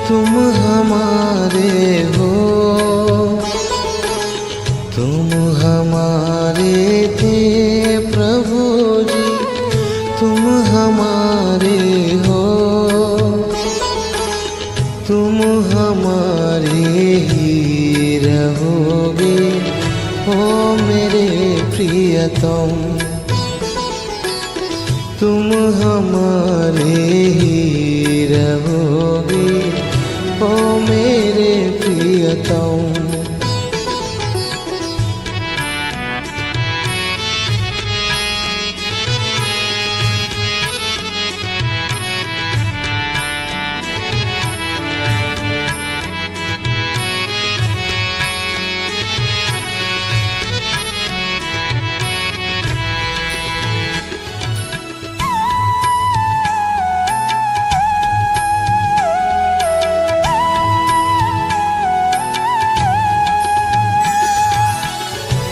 तुम हमारे हो, तुम हमारे थे प्रभु जी, तुम हमारे हो, तुम हमारे ही रहोगे ओ मेरे प्रियतम। तुम हमारे ही रहोगे ओ मेरे प्रियतम।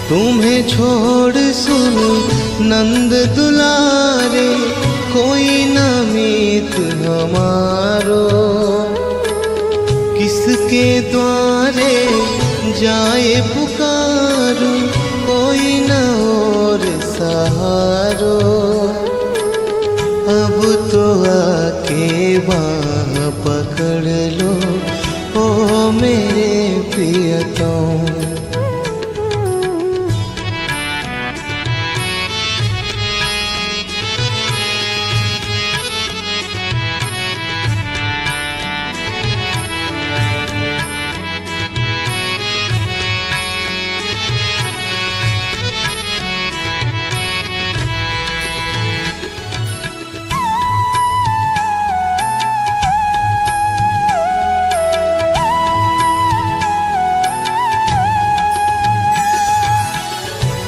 तुम्हें छोड़ सुन नंद दुलारे, कोई न मीत हमारो, किसके द्वारे जाए पुकारो, कोई न और सहारो। अब तो आके बाँह पकड़ लो ओ मेरे प्रियतम।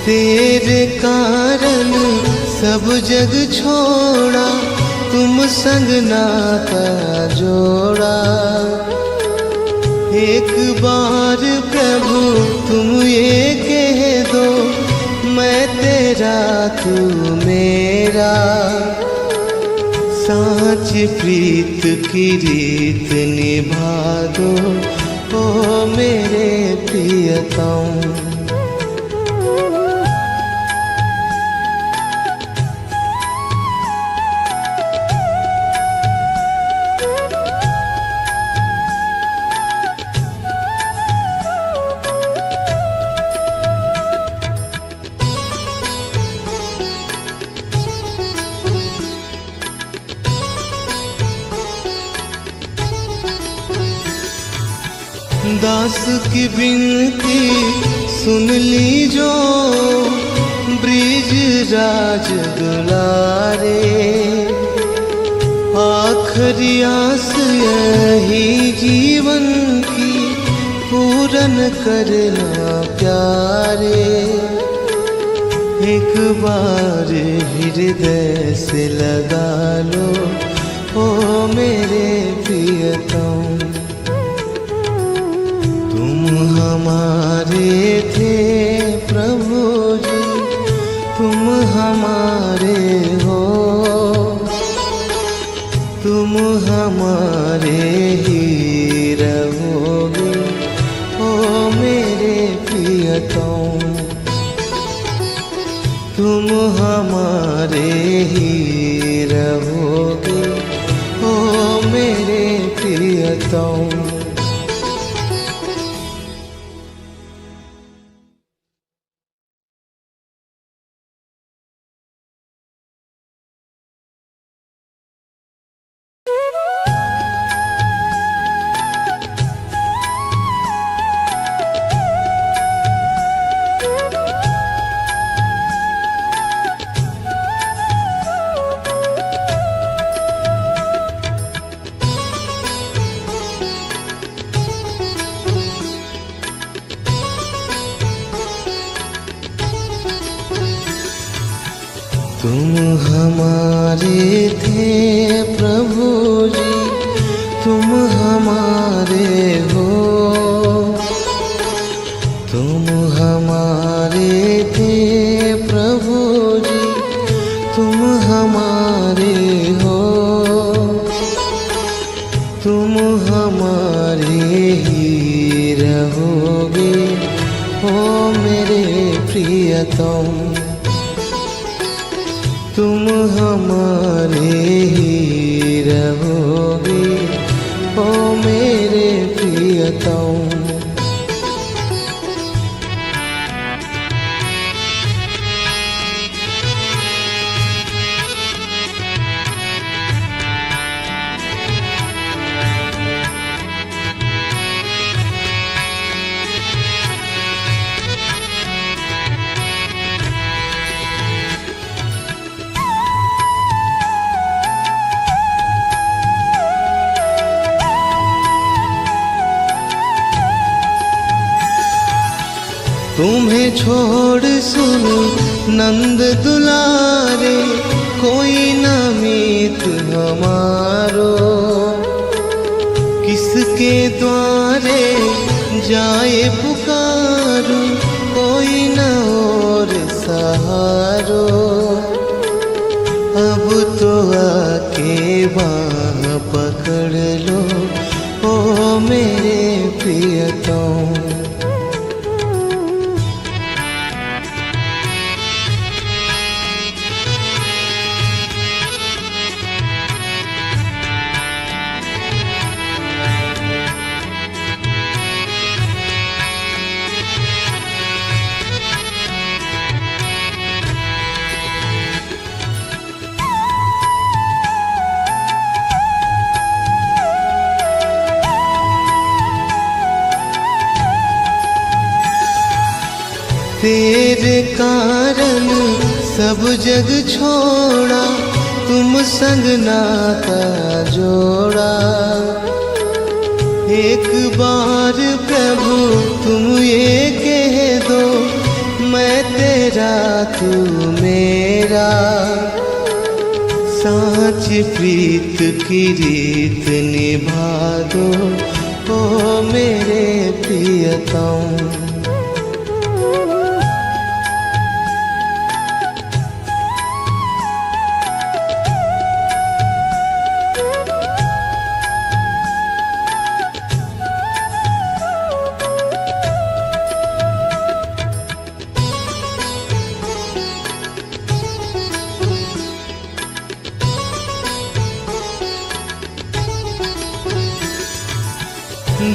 तेरे कारण सब जग छोड़ा, तुम संग नाता जोड़ा। एक बार प्रभु तुम ये कह दो, मैं तेरा तू मेरा। साँच प्रीत की रीत निभा दो ओ मेरे प्रियतम। दास की विनती सुन ली जो, ब्रिज राज दुलारे। आखिरी आस यही जीवन की, पूरन करना प्यारे। एक बार हृदय से लगा लो ओ मेरे प्रियतम। तुम हमारे थे प्रभु जी, तुम हमारे हो, तुम हमारे ही रहोगे ओ मेरे प्रियतम। तुम हमारे ही रहोगे ओ मेरे प्रियतम। तुम हमारे थे प्रभु जी, तुम हमारे हो, तुम हमारे थे प्रभु जी, तुम हमारे हो, तुम हमारे ही रहोगे, ओ मेरे प्रियतम। तुम हमारे ही रहोगे, ओ मेरे प्रियतम। तुम्हें छोड़ सुनो नंद दुलारे, कोई न मीत हमारो। किसके द्वारे जाए पुकारो, कोई न और सहारो। अब तो आके बाँह पकड़ लो, ओ मेरे प्रियतम। तेरे कारण सब जग छोड़ा, तुम संग नाता जोड़ा। एक बार प्रभु तुम ये कह दो, मैं तेरा तू मेरा। साँच प्रीत की रीत निभा दो, ओ मेरे प्रियतम।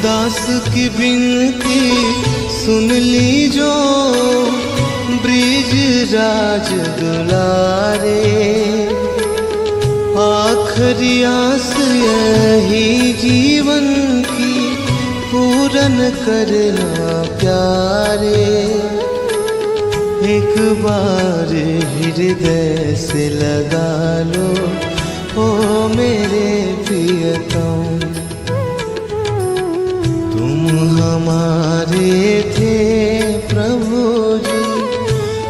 दास की विनती सुन ली जो, ब्रिज राज दुलारे। आखिरी आस यही जीवन की, पूरन करना प्यारे। एक बार हृदय से लगा लो, ओ मेरे प्रियतम। तुम हमारे थे प्रभु जी,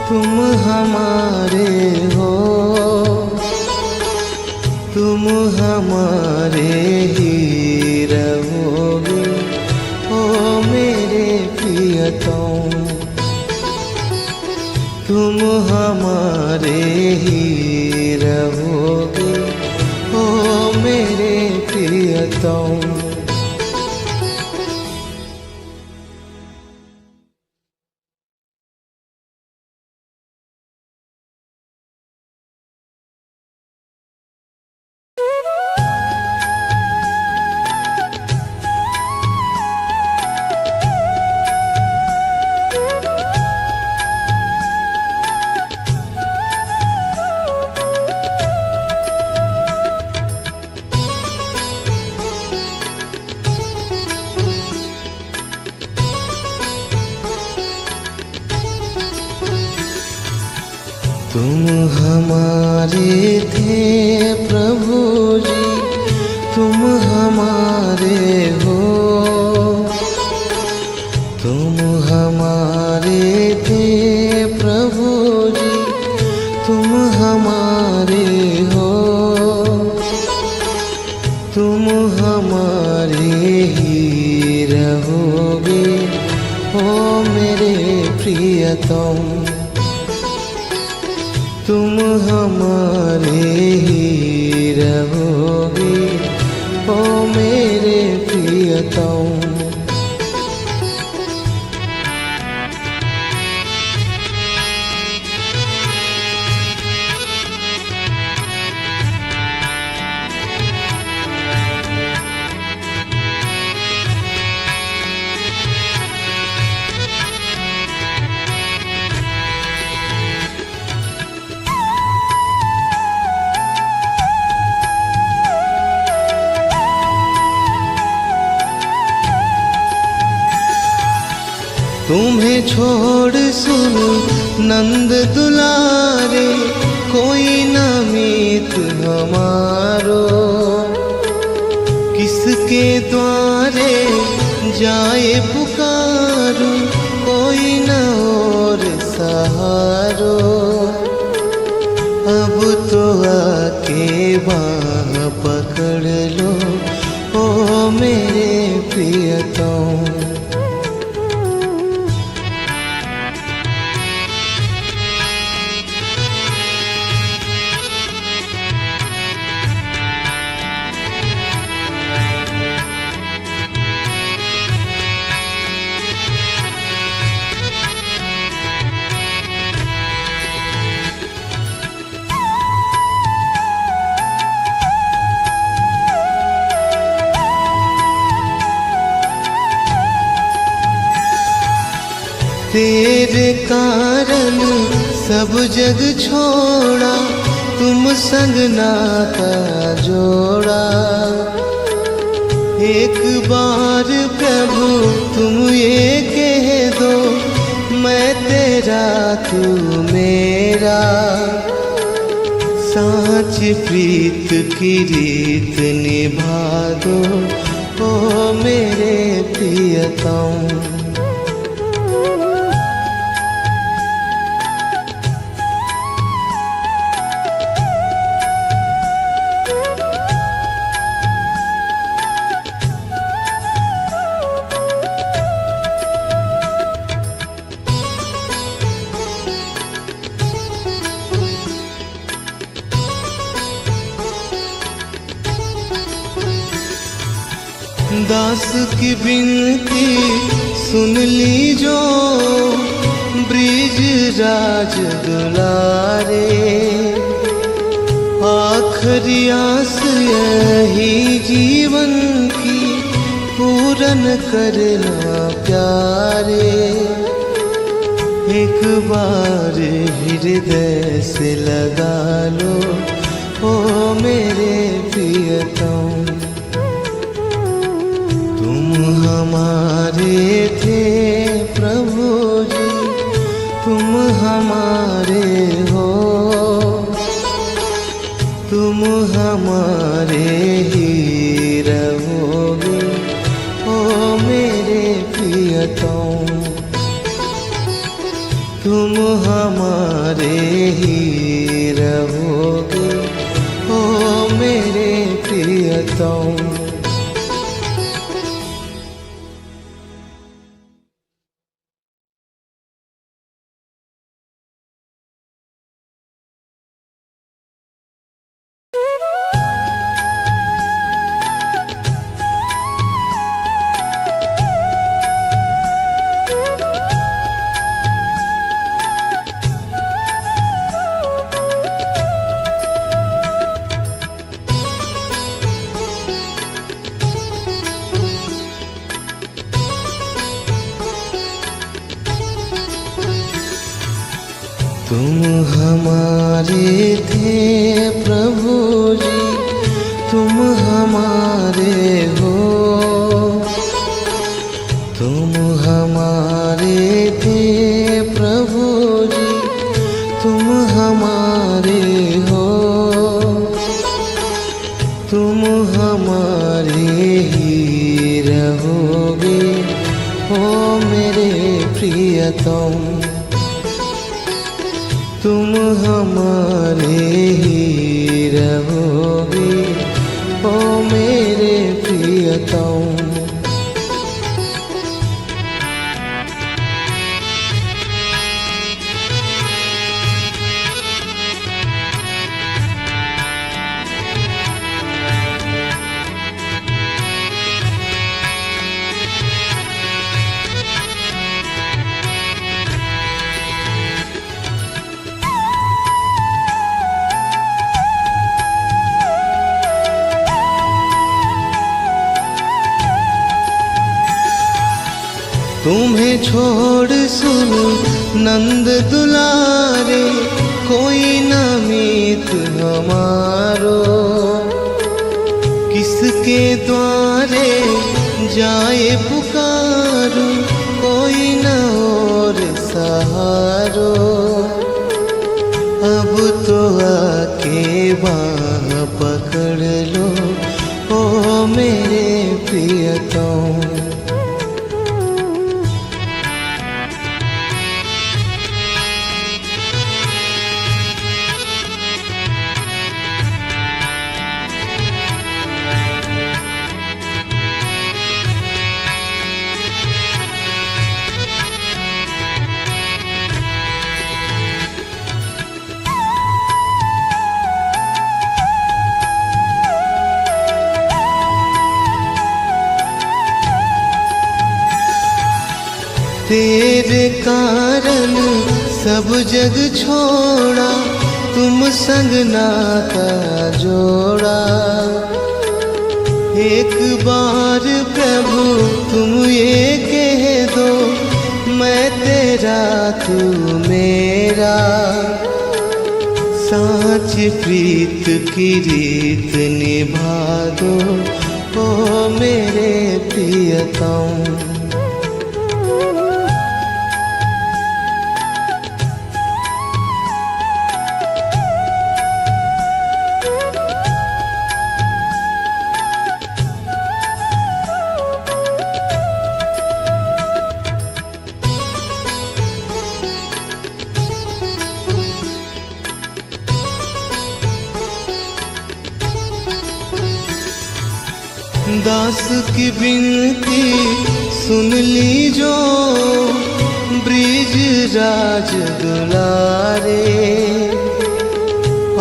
तुम हमारे हो। तुम हमारे ही रहोगे, ओ मेरे प्रियतम। तुम हमारे ही रहोगे, ओ मेरे प्रियतम। तुम हमारे थे प्रभु जी, तुम हमारे हो। तुम हमारे थे प्रभु जी, तुम हमारे हो। तुम हमारे ही रहोगे, ओ मेरे प्रियतम। तुम हमारे ही रहोगे, ओ मेरे प्रियतम। तुम्हें छोड़ सुन नंद दुलारे, कोई न मीत हमारो। किसके द्वारे जाए पुकारो, कोई न और सहारो। अब तो आके बाँह पकड़ लो ओ मेरे प्रियतम। तेरे कारण सब जग छोड़ा, तुम संग नाता जोड़ा। एक बार प्रभु तुम ये कह दो, मैं तेरा तू मेरा। साच प्रीत की रीत निभा दो ओ मेरे प्रियतम। दास की विनती सुन ली जो, ब्रिज राज दुलारे। आखिरी आस यही जीवन की, पूरन करना प्यारे। एक बार हृदय से लगा लो ओ मेरे प्रियतम। तुम हमारे थे प्रभु जी, तुम हमारे हो। तुम हमारे ही रहोगे ओ मेरे प्रियतम। तुम हमारे ही रहोगे ओ मेरे प्रियतम। तुम हमारे थे प्रभु जी, तुम हमारे हो। तुम हमारे थे प्रभु जी, तुम हमारे हो। तुम हमारे ही रहोगे ओ मेरे प्रियतम। तुम हमारे ही रहोगे ओ मेरे प्रियतम। तुम्हें छोड़ सुनो नंद दुलारे, कोई न मीत हमारो। किसके द्वारे जाए पुकारो, कोई न और सहारो। अब तो आके बाह पकड़ लो ओ मेरे प्रियतम। तेरे कारण सब जग छोड़ा, तुम संग नाता जोड़ा। एक बार प्रभु तुम ये कह दो, मैं तेरा तू मेरा। साँच प्रीत की रीत निभा दो ओ मेरे प्रियतम। दास की विनती सुन ली जो, ब्रिज राज दुलारे।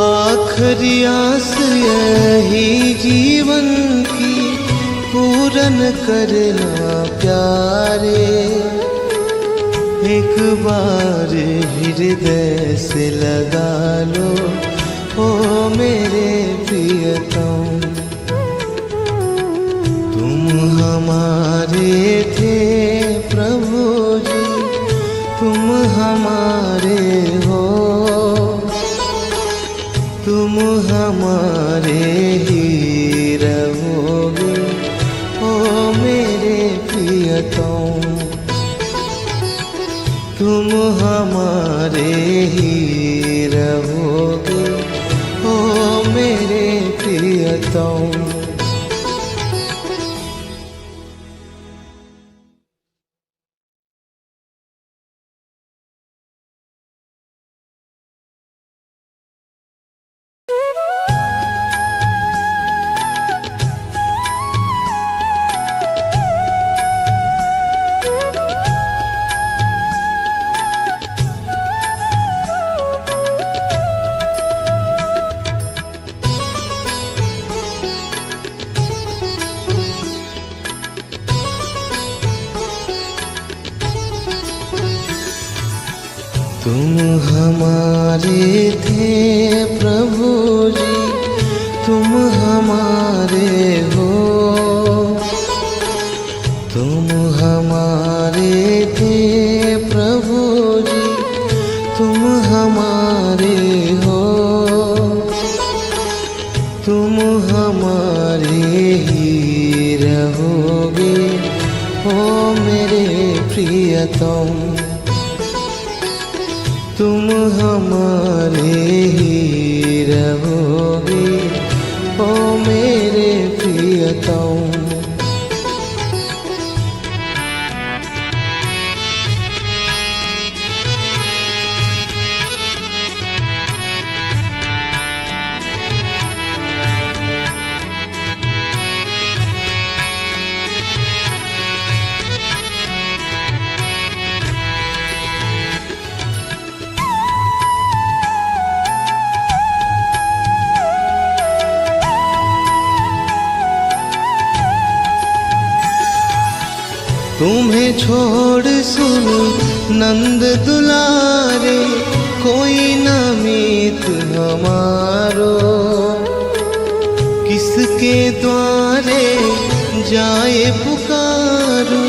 आखिरी आस यही जीवन की, पूरन करना प्यारे। एक बार हृदय से लगा लो ओ मेरे प्रियतम। हमारे थे प्रभु जी, तुम हमारे हो। तुम हमारे ही रहोगे ओ मेरे प्रियतम। तुम हमारे ही रहोगे ओ मेरे प्रियतम। तुम हमारे थे प्रभु जी, तुम हमारे हो। तुम हमारे थे प्रभु जी, तुम हमारे हो। तुम हमारे ही रहोगे ओ मेरे प्रियतम। तुम हमारे ही रहोगे ओ मेरे प्रियतम। तुम्हें छोड़ सुनो नंद दुलारे, कोई न मीत हमारो। किसके द्वारे जाए पुकारो,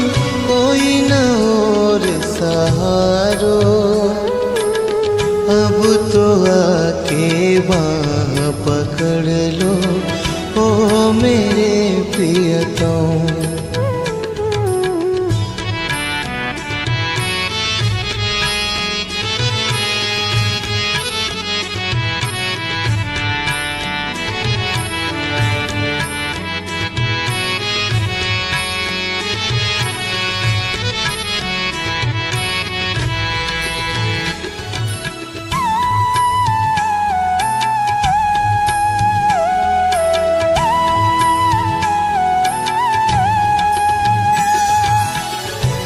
कोई न और सहारो। अब तो आके बाँह पकड़ लो ओ मेरे प्रियतम।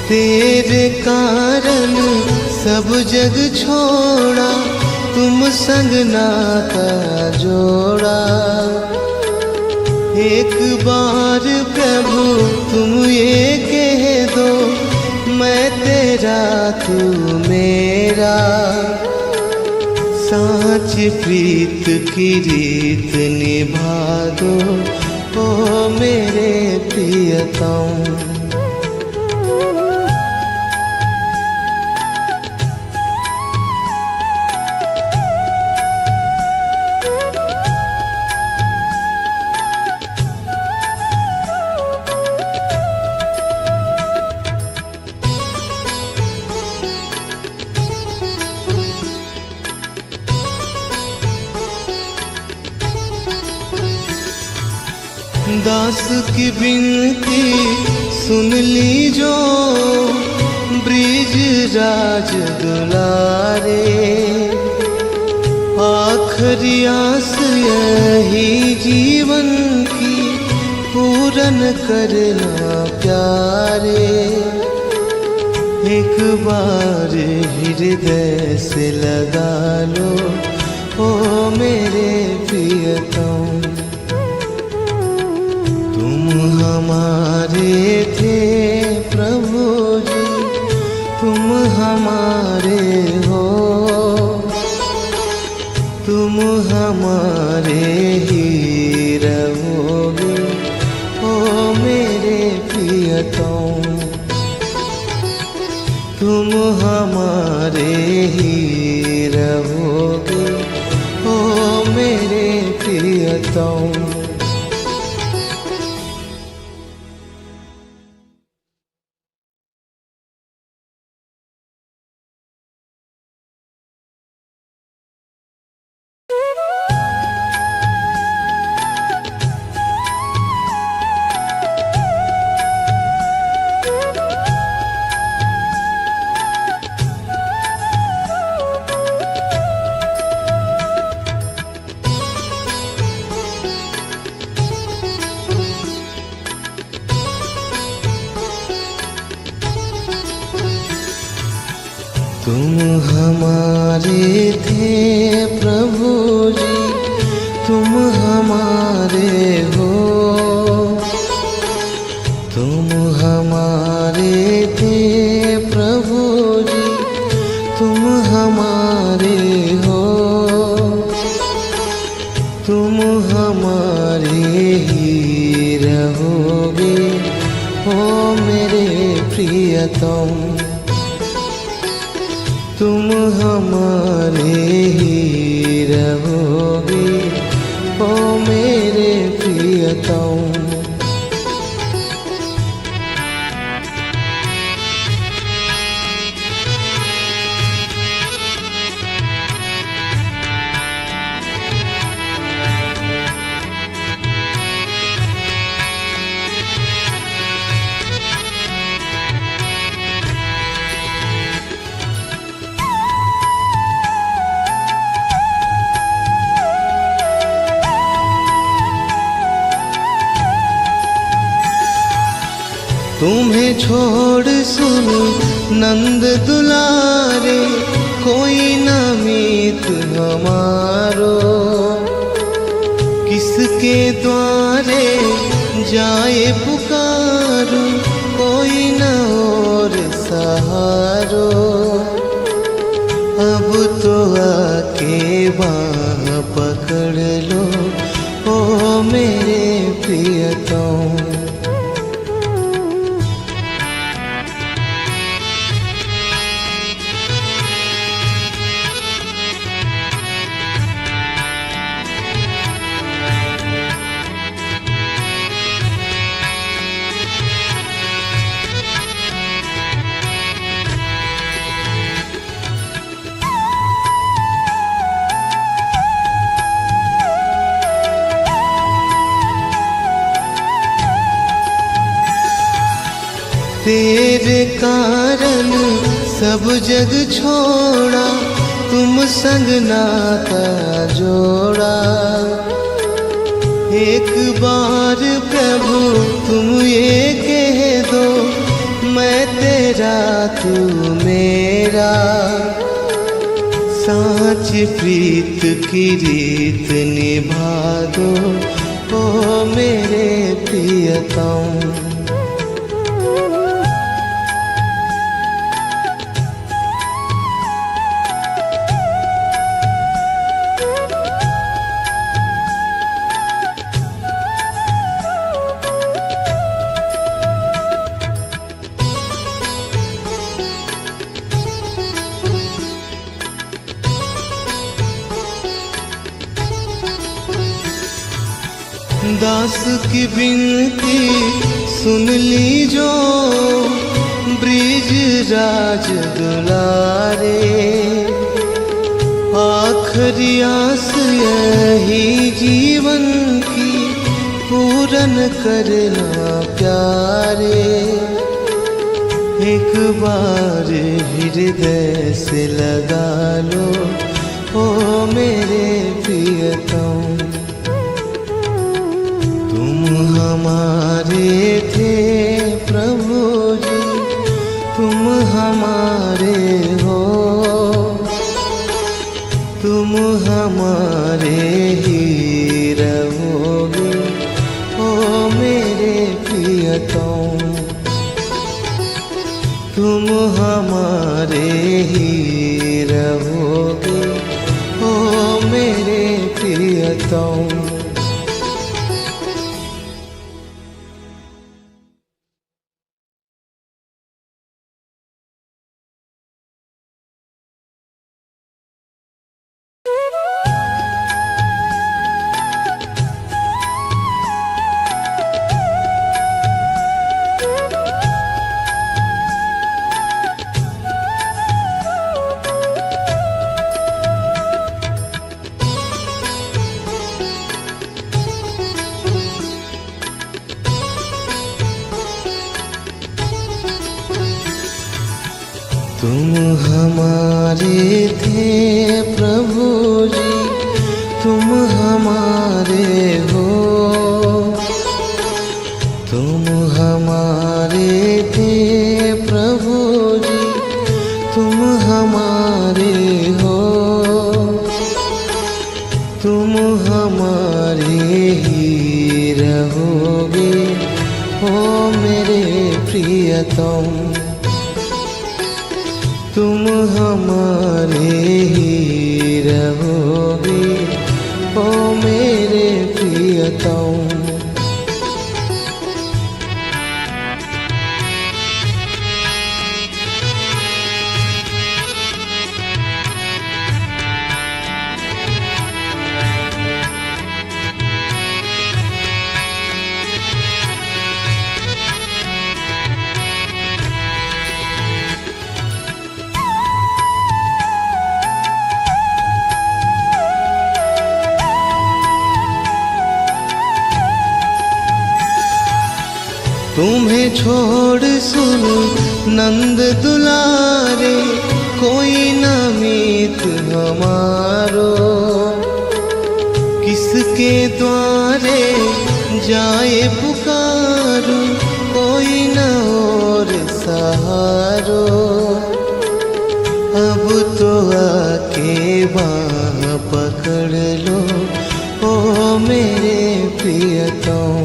तेरे कारण सब जग छोड़ा, तुम संग नाता जोड़ा। एक बार प्रभु तुम ये कह दो, मैं तेरा तू मेरा। साँच प्रीत की रीत निभा दो ओ मेरे प्रियतम। दास की विनती सुन ली जो, ब्रिज राज दुलारे। आखिरी आस यही जीवन की, पूरन करना प्यारे। एक बार हृदय से लगा लो ओ मेरे प्रियतम। तुम हमारे थे प्रभु जी, तुम हमारे हो। तुम हमारे ही रहोगे ओ मेरे प्रियतम। तुम हमारे ही रहोगे ओ मेरे प्रियतम। तुम हमारे थे प्रभु जी, तुम हमारे हो। तुम हमारे थे प्रभु जी, तुम हमारे हो। तुम हमारे ही रहोगे ओ मेरे प्रियतम। तुम हमारे ही रहोगे ओ मेरे प्रियतम। तुम्हें छोड़ सुन नंद दुलारे, कोई न मीत हमारो। किसके द्वारे जाए पुकारो, कोई न और सहारो। अब तो आके बाँह पकड़ लो ओ मेरे प्रियतम। तेरे कारण सब जग छोड़ा, तुम संग नाता जोड़ा। एक बार प्रभु तुम ये कह दो, मैं तेरा तू मेरा। साँच प्रीत की रीत निभा दो, ओ मेरे प्रियतम। दास की विनती सुन ली जो, ब्रिज राज दुलारे। आखिरी आस यही जीवन की, पूरन करना प्यारे। एक बार हृदय से लगा लो, ओ मेरे प्रियतम। तुम हमारे थे प्रभु जी, तुम हमारे हो, तुम हमारे ही रहोगे, ओ मेरे प्रियतम। तुम हमारे ही रहोगे, ओ मेरे प्रियतम। तुम हमारे थे प्रभु जी, तुम हमारे हो, तुम हमारे थे प्रभु जी, तुम हमारे हो, तुम हमारे ही रहोगे, ओ मेरे प्रियतम। तुम हमारे ही रहोगे, ओ मेरे प्रियतम। तुम्हें छोड़ सुन नंद दुलारे, कोई न मीत हमारो। किसके द्वारे जाए पुकारो, कोई न और सहारो। अब तो आके बाँह पकड़ लो, ओ मेरे प्रियतम।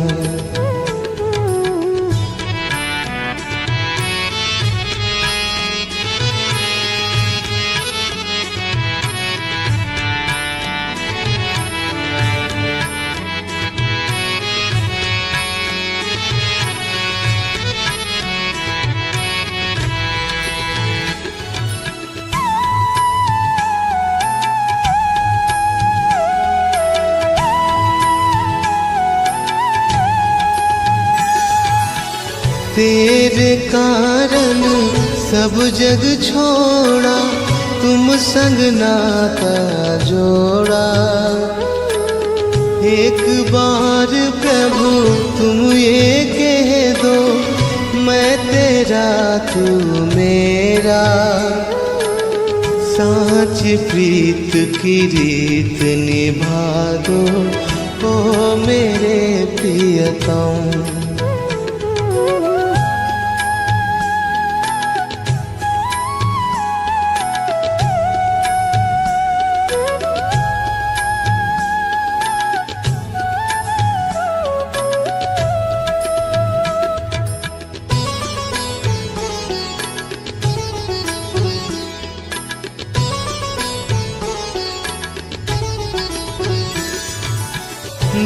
तेरे कारण सब जग छोड़ा, तुम संग नाता जोड़ा। एक बार प्रभु तुम ये कह दो, मैं तेरा तू मेरा, साँच प्रीत की रीत निभा दो ओ मेरे प्रियतम।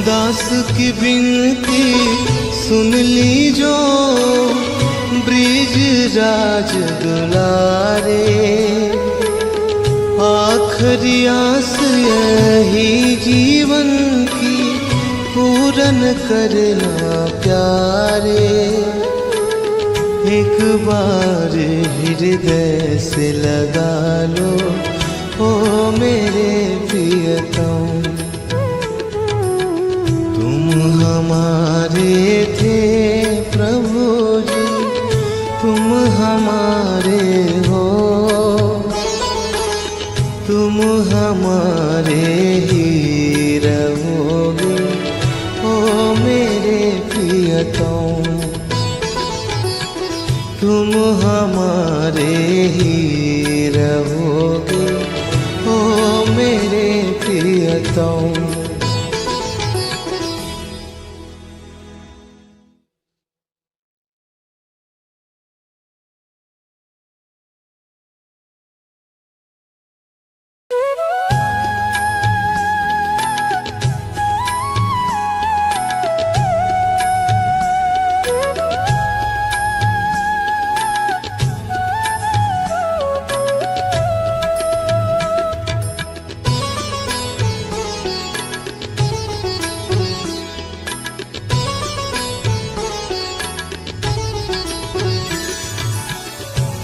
दास की विनती सुन ली जो, ब्रिज राज दुलारे, आखिरी आस यही जीवन की पूरन करना प्यारे। एक बार हृदय से लगा लो ओ मेरे प्रियतम। तुम हमारे थे प्रभु जी, तुम हमारे हो, तुम हमारे ही रहोगे ओ मेरे प्रियतम। तुम हमारे ही रहोगे ओ मेरे प्रियतम।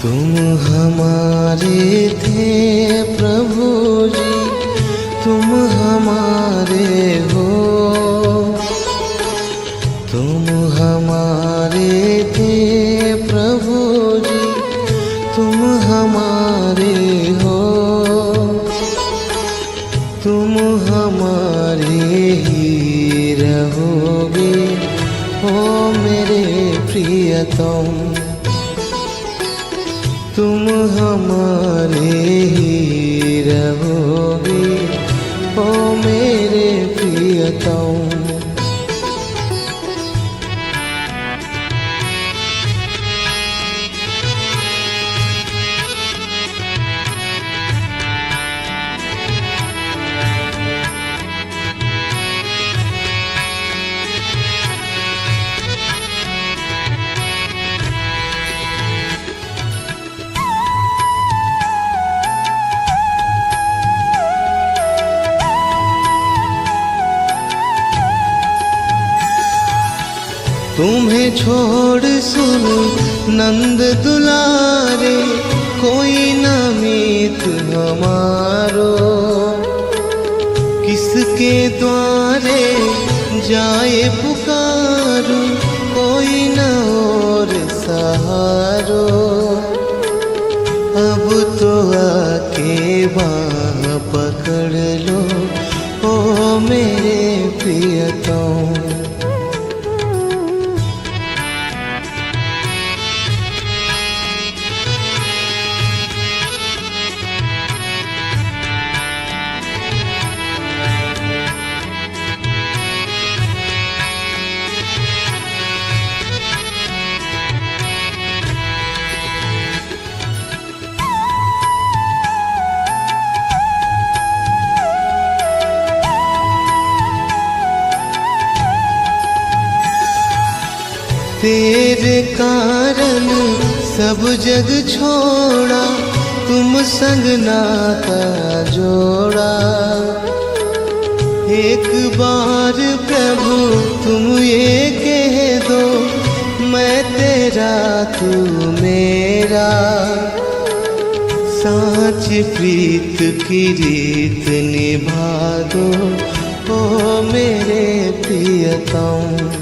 तुम हमारे थे प्रभु जी, तुम हमारे हो, तुम हमारे थे प्रभु जी, तुम हमारे हो, तुम हमारे ही रहोगे ओ मेरे प्रियतम। तुम हमारे ही रहोगे ओ मेरे प्रियतम। तुम्हें छोड़ सुन नंद दुलारे, कोई न मीत हमारो, किसके द्वारे जाए पुकारो, कोई न और सहारो। अब तो आके बाँह पकड़ लो ओ मेरे प्रियतम। तेरे कारण सब जग छोड़ा, तुम संग नाता जोड़ा। एक बार प्रभु तुम ये कह दो, मैं तेरा तू मेरा, साँच प्रीत की रीत निभा दो ओ मेरे प्रियतम।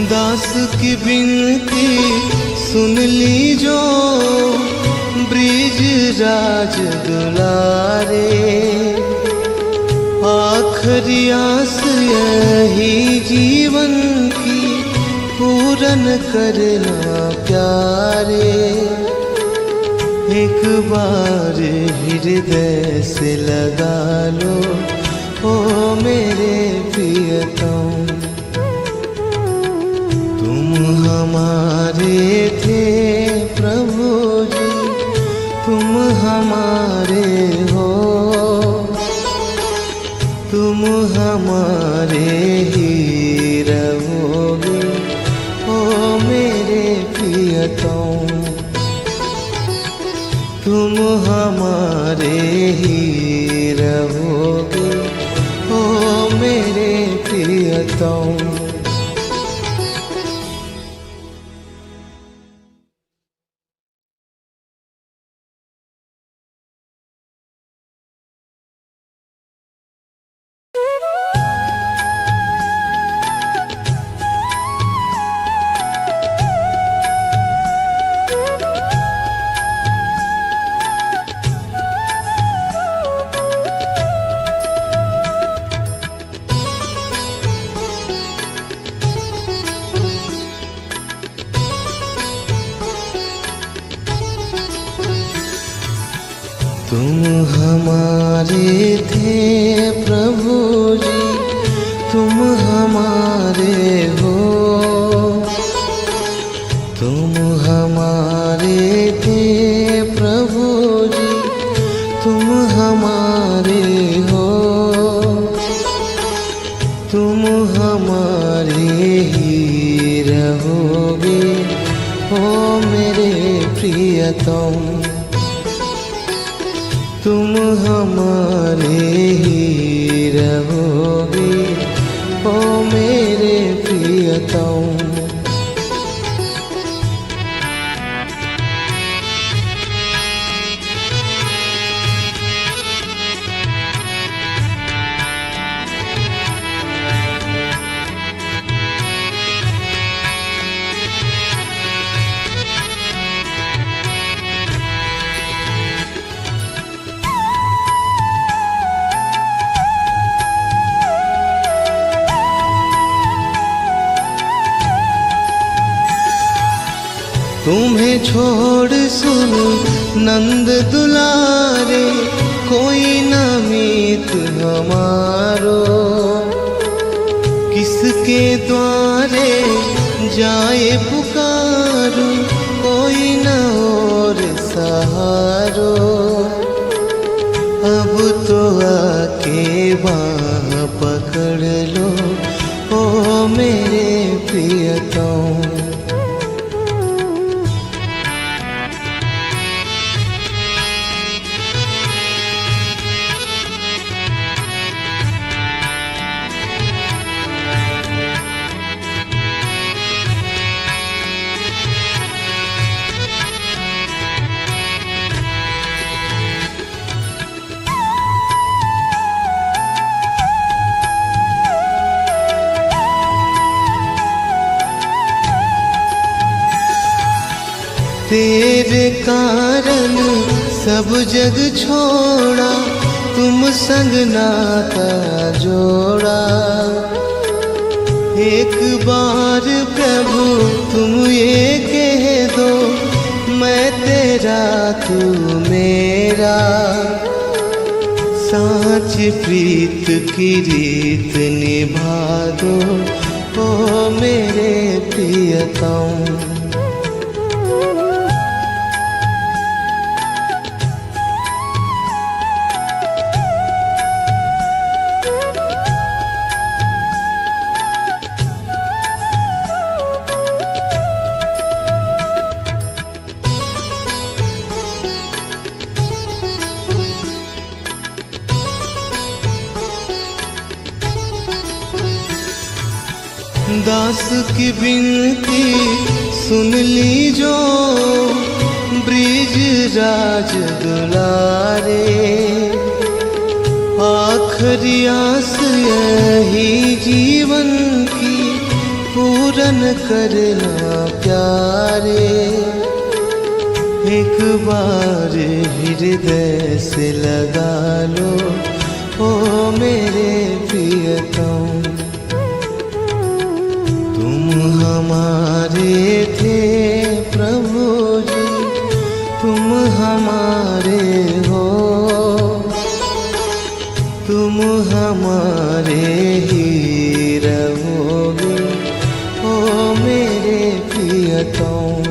दास की विनती सुन लीजो, ब्रिज राज दुलारे। आखिरी आस यही जीवन की, पूरन करना प्यारे। एक बार हृदय से लगा लो, ओ मेरे प्रियतम। तुम हमारे थे प्रभु जी, तुम हमारे हो, तुम हमारे ही रहोगे, ओ मेरे प्रियतम। तुम हमारे ही रहोगे, ओ मेरे प्रियतम। तुम हमारे थे प्रभु जी, तुम हमारे हो, तुम हमारे थे प्रभु जी, तुम हमारे हो, तुम हमारे ही रहोगे, ओ मेरे प्रियतम। तुम हमारे ही रहोगे, ओ मेरे प्रियतम। तुम्हें छोड़ सुन नंद दुलारे, कोई न मीत हमारो। किसके द्वारे जाए पुकारो, कोई न और सहारो। अब तो आके बाँह पकड़ लो, ओ मेरे प्रियतम। तेरे कारण सब जग छोड़ा, तुम संग नाता जोड़ा। एक बार प्रभु तुम ये कह दो, मैं तेरा तू मेरा। साँच प्रीत की रीत निभा दो, ओ मेरे प्रियतम। दास की विनती सुन लीजो, ब्रिज राज दुलारे। आखिरी आस यही जीवन की, पूरा पूरन करना प्यारे, एक बार हृदय से लगा लो ओ मेरे प्रियतम। तुम हमारे थे प्रभु जी, तुम हमारे हो, तुम हमारे ही रहोगे ओ मेरे प्रियतम।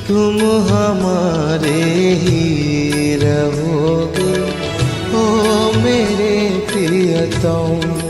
तुम हमारे ही रहोगे ओ मेरे प्रियतम।